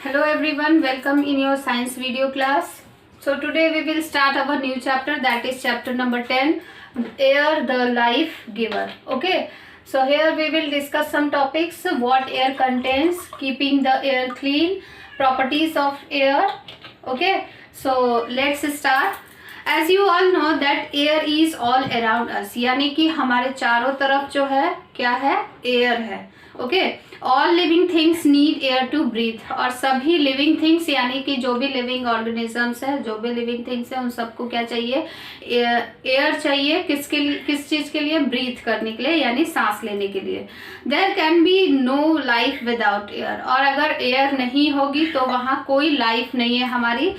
Hello everyone, welcome in your science video class. So today we will start our new chapter, that is chapter number 10, air the life giver. Okay, so here we will discuss some topics: what air contains, keeping the air clean, properties of air. Okay, so let's start. As you all know that air is all around us, यानी कि हमारे चारों तरफ जो है क्या है, air है. Okay, all living things need air to breathe. और सभी लिविंग थिंग्स यानी कि जो भी लिविंग ऑर्गेनिजम्स है, जो भी लिविंग थिंग्स है, उन सबको क्या चाहिए, एयर चाहिए. किसके लिए, किस चीज के लिए, ब्रीथ करने के लिए यानी सांस लेने के लिए. There can be no life without air. और अगर एयर नहीं होगी तो वहाँ कोई लाइफ नहीं है हमारी.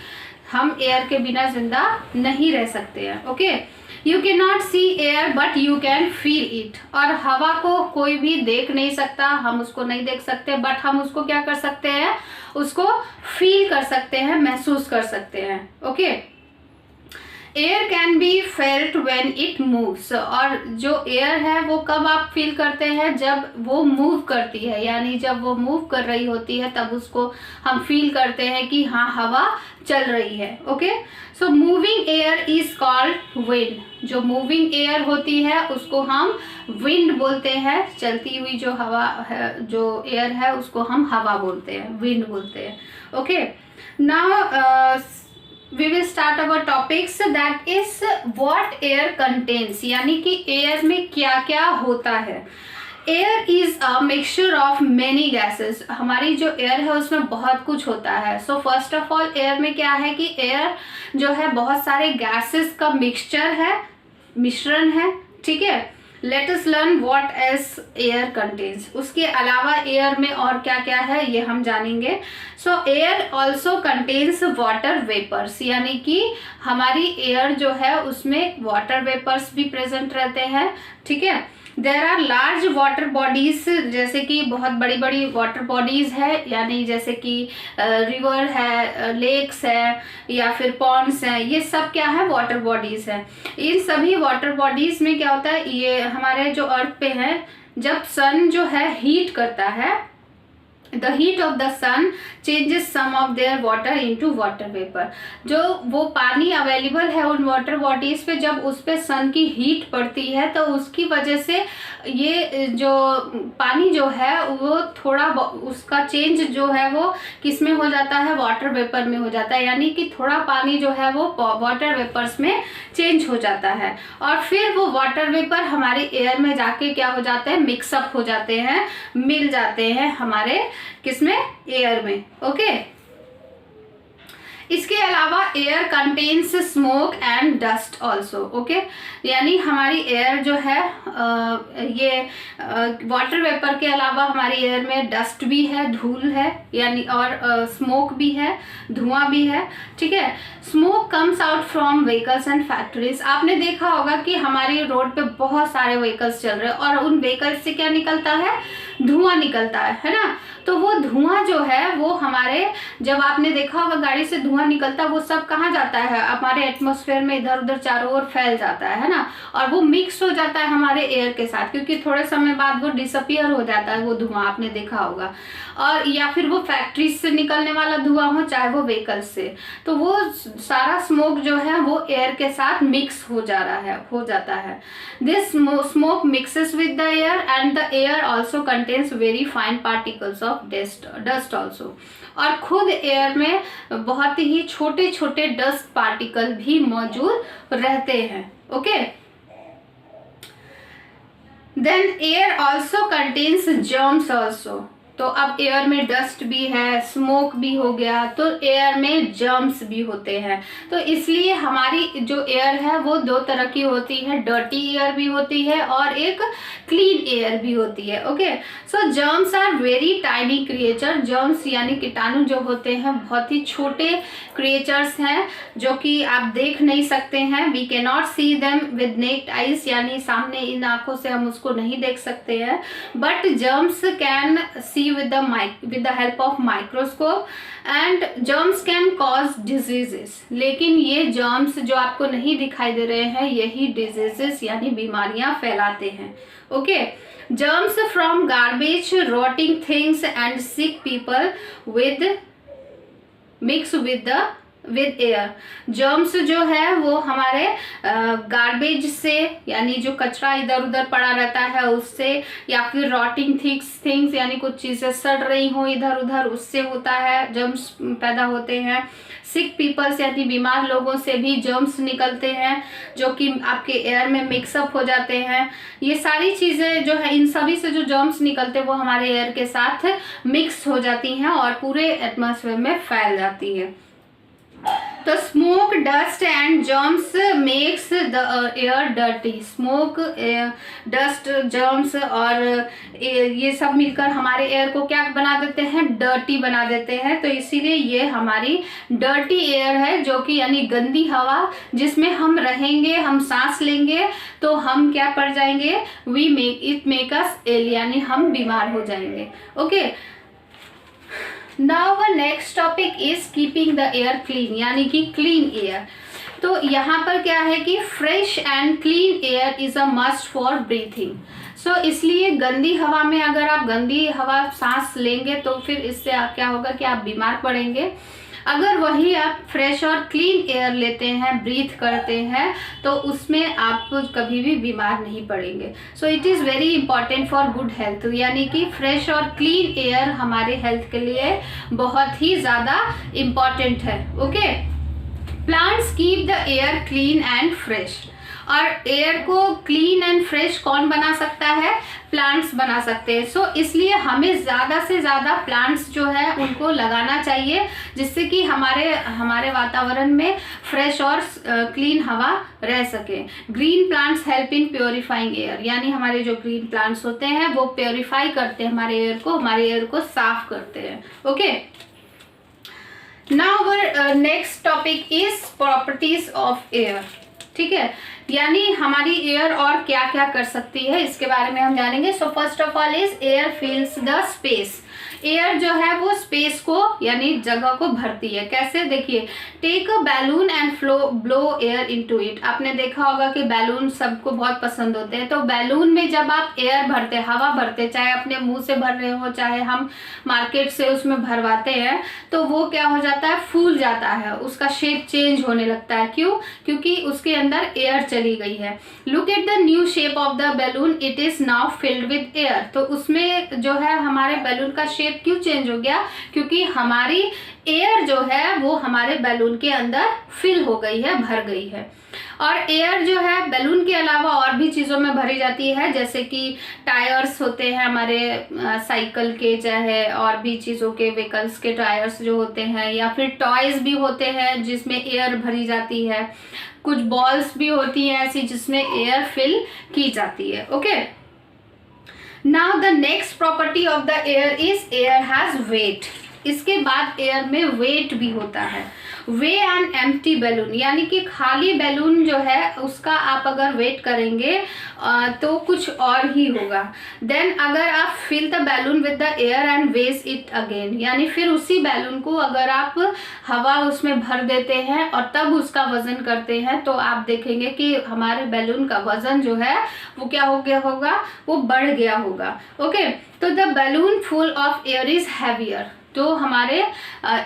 हम एयर के बिना जिंदा नहीं रह सकते हैं. Okay, you can not see air but you can feel it. और हवा को कोई भी देख नहीं सकता, हम उसको नहीं देख सकते, बट हम उसको क्या कर सकते हैं, उसको फील कर सकते हैं, महसूस कर सकते हैं. Okay, air can be felt when it moves. और जो एयर है वो कब आप फील करते हैं, जब वो मूव करती है, यानी जब वो मूव कर रही होती है तब उसको हम फील करते हैं कि हाँ हवा चल रही है. Okay, so moving air is called wind. जो मूविंग एयर होती है उसको हम विंड बोलते हैं. चलती हुई जो हवा है, जो एयर है, उसको हम हवा बोलते हैं, विंड बोलते हैं. Okay, now we will start our topics, that is what air contains. यानी कि एयर में क्या क्या होता है. Air is a mixture of many gases. हमारी जो एयर है उसमें बहुत कुछ होता है. So first of all air में क्या है कि एयर जो है बहुत सारे गैसेस का मिक्सचर है, मिश्रण है. ठीक है, let us learn what as air contains. उसके अलावा एयर में और क्या क्या है ये हम जानेंगे. So air also contains water vapours. यानी कि हमारी एयर जो है उसमें वाटर वेपर्स भी प्रेजेंट रहते हैं. ठीक है, there are large water bodies. जैसे कि बहुत बड़ी बड़ी वाटर बॉडीज है, यानी जैसे कि रिवर है, लेक्स है, या फिर पॉन्ड्स हैं. ये सब क्या है, वाटर बॉडीज है. इन सभी वाटर बॉडीज में क्या होता है, ये हमारे जो अर्थ पे है, जब सन जो है हीट करता है, The heat of the sun changes some of their water into water vapor. जो वो पानी अवेलेबल है उन वाटर बॉडीज पे, जब उस पे सन की हीट पड़ती है तो उसकी वजह से ये जो पानी जो है वो थोड़ा उसका चेंज जो है वो किस में हो जाता है, वाटर वेपर में हो जाता है. यानी कि थोड़ा पानी जो है वो वाटर वेपर्स में चेंज हो जाता है. और फिर वो वाटर वेपर हमारे एयर में जाके क्या हो जाते हैं, मिक्सअप हो जाते हैं, मिल जाते हैं हमारे किसमें, एयर में. ओके, इसके अलावा air contains smoke and dust also. Okay, यानी हमारी एयर जो है ये वाटर वेपर के अलावा हमारी एयर में डस्ट भी है, धूल है, यानी और स्मोक भी है, धुआं भी है. ठीक है, smoke comes out from vehicles and factories. आपने देखा होगा कि हमारी रोड पे बहुत सारे व्हीकल्स चल रहे हैं और उन व्हीकल्स से क्या निकलता है, धुआं निकलता है ना. तो वो धुआं जो है वो हमारे, जब आपने देखा होगा गाड़ी से धुआं निकलता है, वो सब कहाँ जाता है, हमारे एटमॉस्फेयर में इधर उधर चारों ओर फैल जाता है ना. और वो मिक्स हो जाता है हमारे एयर के साथ, क्योंकि थोड़े समय बाद वो डिसअपियर हो जाता है वो धुआं, आपने देखा होगा. और या फिर वो फैक्ट्रीज से निकलने वाला धुआं हो, चाहे वो व्हीकल्स से, तो वो सारा स्मोक जो है वो एयर के साथ मिक्स हो जाता है. This smoke mixes with the air and the air also contains very fine particles of dust also. और खुद एयर में बहुत ही छोटे छोटे डस्ट पार्टिकल भी मौजूद रहते हैं. Okay, then air also contains germs also. तो अब एयर में डस्ट भी है, स्मोक भी हो गया, तो एयर में जर्म्स भी होते हैं. तो इसलिए हमारी जो एयर है वो दो तरह की होती है, डर्टी एयर भी होती है और एक क्लीन एयर भी होती है. Okay, so germs are very tiny creature. Germs यानी कीटाणु जो होते हैं बहुत ही छोटे क्रिएचर्स हैं जो कि आप देख नहीं सकते हैं. We can not see them with naked eyes, यानी सामने इन आंखों से हम उसको नहीं देख सकते हैं. But germs can see with the help of microscope and germs can cause diseases. लेकिन ये germs जो आपको नहीं दिखाई दे रहे हैं, यही diseases यानी बीमारियां फैलाते हैं. Okay, germs from garbage, rotting things and sick people with mix with air. Germs जो है वो हमारे गार्बेज से, यानी जो कचरा इधर उधर पड़ा रहता है उससे, या फिर रॉटिंग थिंग्स यानी कुछ चीज़ें सड़ रही हो इधर उधर, उससे होता है, जर्म्स पैदा होते हैं। सिक पीपल्स यानी बीमार लोगों से भी जर्म्स निकलते हैं जो कि आपके एयर में मिक्सअप हो जाते हैं। ये सारी चीज़ें जो है, इन सभी से जो जर्म्स निकलते हैं वो हमारे एयर के साथ मिक्स हो जाती हैं और पूरे एटमॉस्फेयर में फैल जाती है। तो smoke, dust and germs makes the air dirty. Smoke, dust, germs और ये सब मिलकर हमारे एयर को क्या बना देते हैं, डर्टी बना देते हैं। तो इसीलिए ये हमारी डर्टी एयर है, जो कि यानी गंदी हवा जिसमें हम रहेंगे, हम सांस लेंगे तो हम क्या पड़ जाएंगे, इट मेक अस इल, यानी हम बीमार हो जाएंगे। Okay, now the next topic is keeping the air clean, यानी कि क्लीन एयर। तो यहाँ पर क्या है कि fresh and clean air is a must for breathing. So इसलिए गंदी हवा में अगर आप गंदी हवा सांस लेंगे तो फिर इससे क्या होगा कि आप बीमार पड़ेंगे। अगर वही आप फ्रेश और क्लीन एयर लेते हैं, ब्रीथ करते हैं, तो उसमें आप कभी भी बीमार नहीं पड़ेंगे। So it is very important for good health, यानी कि फ्रेश और क्लीन एयर हमारे हेल्थ के लिए बहुत ही ज़्यादा इम्पॉर्टेंट है। Okay, plants keep the air clean and fresh. और एयर को क्लीन एंड फ्रेश कौन बना सकता है, प्लांट्स बना सकते हैं। सो इसलिए हमें ज़्यादा से ज़्यादा प्लांट्स जो है उनको लगाना चाहिए, जिससे कि हमारे वातावरण में फ्रेश और क्लीन हवा रह सके। Green plants help in purifying air, यानी हमारे जो ग्रीन प्लांट्स होते हैं वो प्योरीफाई करते हैं हमारे एयर को साफ करते हैं। Okay, now our next topic is properties of air. ठीक है, यानी हमारी एयर और क्या क्या कर सकती है इसके बारे में हम जानेंगे। So first of all is air फिल्स the space. Air जो है वो स्पेस को यानी जगह को भरती है। कैसे, देखिए, take a balloon and blow air into it. आपने देखा होगा कि बैलून सबको बहुत पसंद होते हैं। तो बैलून में जब आप एयर भरते, हवा भरते, चाहे अपने मुंह से भर रहे हो चाहे हम मार्केट से उसमें भरवाते हैं, तो वो क्या हो जाता है, फूल जाता है, उसका शेप चेंज होने लगता है। क्यों? क्योंकि उसके अंदर एयर चली गई है। Look at the new shape of the balloon, it is now filled with air. तो उसमें जो है हमारे बैलून का शेप क्यों चेंज हो गया, क्योंकि हमारी एयर जो है वो हमारे बैलून के अंदर फिल हो गई है, भर गई है। और एयर जो है बैलून के अलावा और भी चीज़ों में भरी जाती है, जैसे कि टायर्स होते हैं हमारे साइकिल के, चाहे और भी चीज़ों के, व्हीकल्स के टायर्स जो होते हैं, या फिर टॉयज भी होते हैं जिसमें एयर भरी जाती है। कुछ बॉल्स भी होती हैं ऐसी जिसमें एयर फिल की जाती है। Okay, now the next property of the air is air has weight. इसके बाद एयर में वेट भी होता है। वे एन एम्प्टी बैलून, यानी कि खाली बैलून जो है उसका आप अगर वेट करेंगे तो कुछ और ही होगा। देन अगर आप fill the balloon with the air and waste it again, यानी फिर उसी बैलून को अगर आप हवा उसमें भर देते हैं और तब उसका वजन करते हैं, तो आप देखेंगे कि हमारे बैलून का वजन जो है वो क्या हो गया होगा, वो बढ़ गया होगा। ओके, तो the balloon full of air is heavier. तो हमारे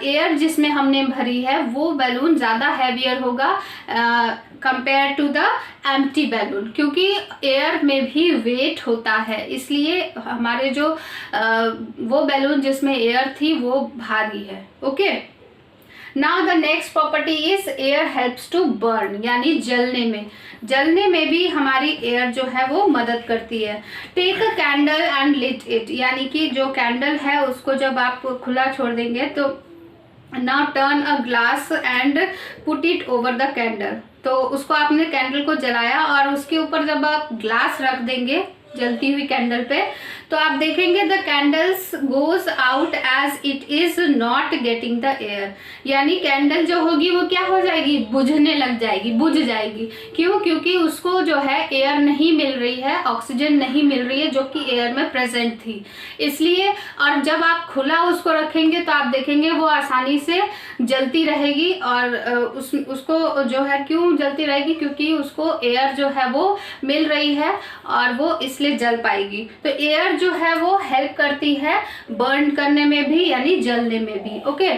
एयर जिसमें हमने भरी है वो बैलून ज़्यादा हैवियर होगा compare to the empty balloon, क्योंकि एयर में भी वेट होता है, इसलिए हमारे जो वो बैलून जिसमें एयर थी वो भारी है। Okay, now the next property is air helps to burn, यानी जलने में भी हमारी एयर जो है वो मदद करती है। Take a candle and lit it, यानी कि जो कैंडल है उसको जब आप खुला छोड़ देंगे तो now turn a glass and put it over the candle. तो उसको आपने कैंडल को जलाया और उसके ऊपर जब आप ग्लास रख देंगे जलती हुई कैंडल पे, तो आप देखेंगे the candles goes out as it is not getting the air, यानी कैंडल जो होगी वो क्या हो जाएगी, बुझने लग जाएगी, बुझ जाएगी। क्यों? क्योंकि उसको जो है एयर नहीं मिल रही है, ऑक्सीजन नहीं मिल रही है जो कि एयर में प्रेजेंट थी, इसलिए। और जब आप खुला उसको रखेंगे तो आप देखेंगे वो आसानी से जलती रहेगी। और उसको जो है क्यों जलती रहेगी, क्योंकि उसको एयर जो है वो मिल रही है और वो इसलिए इसलिए जल पाएगी। तो एयर जो है वो हेल्प करती है बर्न करने में भी, यानी जलने में भी। Okay,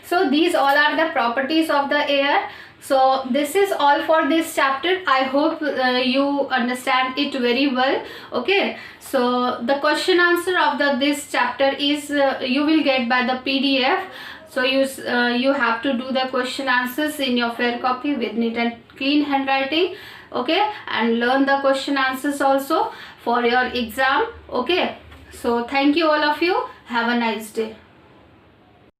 so these all are the properties of the air. So this is all for this chapter. I hope you understand it very well. Okay, so the question answer of this chapter is you will get by the PDF. So you have to do the question answers in your fair copy with neat and clean handwriting. Okay, and learn the question answers also for your exam. Okay, so thank you all of you. Have a nice day.